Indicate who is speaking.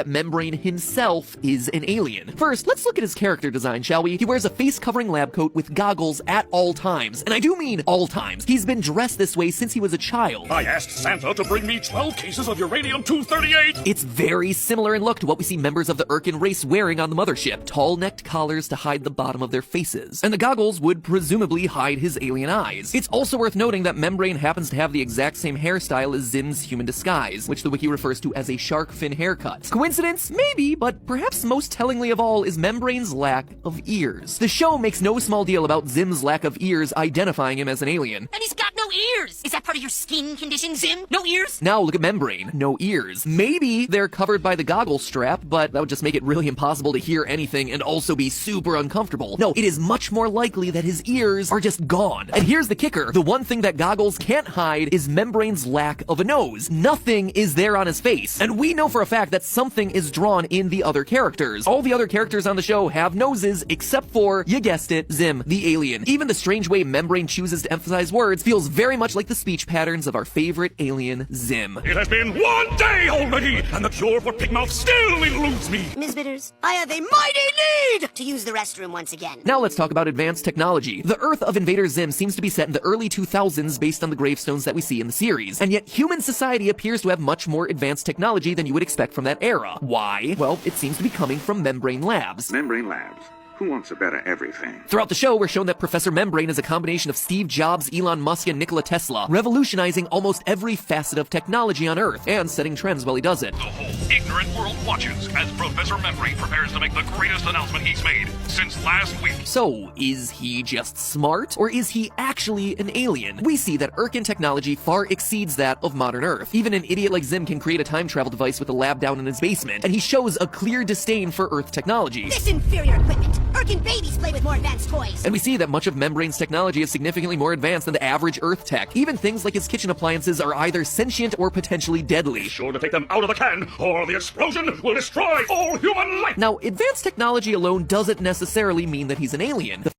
Speaker 1: that Membrane himself is an alien. First, let's look at his character design, shall we? He wears a face-covering lab coat with goggles at all times, and I do mean all times. He's been dressed this way since he was a child.
Speaker 2: I asked Santa to bring me 12 cases of uranium-238!
Speaker 1: It's very similar in look to what we see members of the Urkin race wearing on the mothership. Tall-necked collars to hide the bottom of their faces. And the goggles would presumably hide his alien eyes. It's also worth noting that Membrane happens to have the exact same hairstyle as Zim's human disguise, which the wiki refers to as a shark fin haircut. Coincidence? Maybe, but perhaps most tellingly of all is Membrane's lack of ears. The show makes no small deal about Zim's lack of ears, identifying him as an alien.
Speaker 3: And he's got no ears! Is that part of your skin condition, Zim? No ears?
Speaker 1: Now look at Membrane. No ears. Maybe they're covered by the goggle strap, but that would just make it really impossible to hear anything and also be super uncomfortable. No, it is much more likely that his ears are just gone. And here's the kicker. The one thing that goggles can't hide is Membrane's lack of a nose. Nothing is there on his face. And we know for a fact that something is drawn in the other characters. All the other characters on the show have noses except for, you guessed it, Zim, the alien. Even the strange way Membrane chooses to emphasize words feels very much like the speech patterns of our favorite alien, Zim.
Speaker 2: It has been 1 day already, and the cure for pigmouth still eludes me!
Speaker 3: Ms. Bitters, I have a mighty need to use the restroom once again.
Speaker 1: Now let's talk about advanced technology. The Earth of Invader Zim seems to be set in the early 2000s based on the gravestones that we see in the series, and yet human society appears to have much more advanced technology than you would expect from that era. Why? Well, it seems to be coming from Membrane Labs.
Speaker 4: Membrane Labs. Who wants a better everything?
Speaker 1: Throughout the show, we're shown that Professor Membrane is a combination of Steve Jobs, Elon Musk, and Nikola Tesla, revolutionizing almost every facet of technology on Earth, and setting trends while he does it.
Speaker 2: The whole ignorant world watches as Professor Membrane prepares to make the greatest announcement he's made since last week.
Speaker 1: So, is he just smart, or is he actually an alien? We see that Urkin technology far exceeds that of modern Earth. Even an idiot like Zim can create a time travel device with a lab down in his basement, and he shows a clear disdain for Earth technology.
Speaker 3: This inferior equipment! Urkin babies play with more advanced toys!
Speaker 1: And we see that much of Membrane's technology is significantly more advanced than the average Earth tech. Even things like his kitchen appliances are either sentient or potentially deadly.
Speaker 2: Be sure to take them out of the can, or the explosion will destroy all human life!
Speaker 1: Now, advanced technology alone doesn't necessarily mean that he's an alien. The